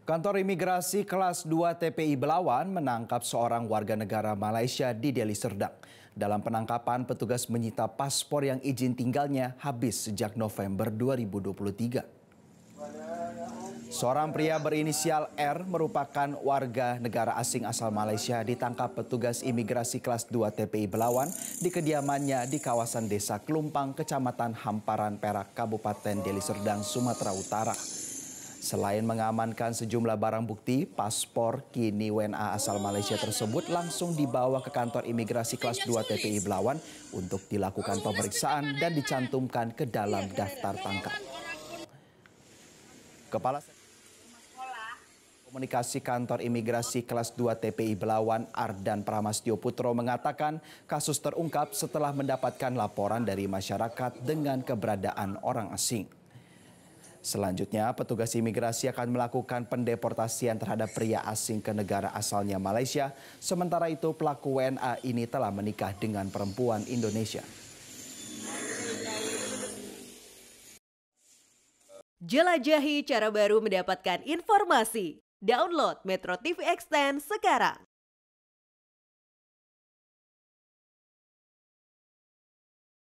Kantor Imigrasi Kelas 2 TPI Belawan menangkap seorang warga negara Malaysia di Deli Serdang. Dalam penangkapan, petugas menyita paspor yang izin tinggalnya habis sejak November 2023. Seorang pria berinisial R merupakan warga negara asing asal Malaysia ditangkap petugas imigrasi kelas 2 TPI Belawan di kediamannya di kawasan Desa Kelumpang, Kecamatan Hamparan Perak, Kabupaten Deli Serdang, Sumatera Utara. Selain mengamankan sejumlah barang bukti, paspor kini WNA asal Malaysia tersebut langsung dibawa ke kantor imigrasi kelas 2 TPI Belawan untuk dilakukan pemeriksaan dan dicantumkan ke dalam daftar tangkap. Kepala Komunikasi Kantor Imigrasi Kelas 2 TPI Belawan, Ardan Pramastyo Putro, mengatakan kasus terungkap setelah mendapatkan laporan dari masyarakat dengan keberadaan orang asing. Selanjutnya, petugas imigrasi akan melakukan pendeportasian terhadap pria asing ke negara asalnya Malaysia. Sementara itu, pelaku WNA ini telah menikah dengan perempuan Indonesia. Jelajahi cara baru mendapatkan informasi. Download Metro TV Extend sekarang.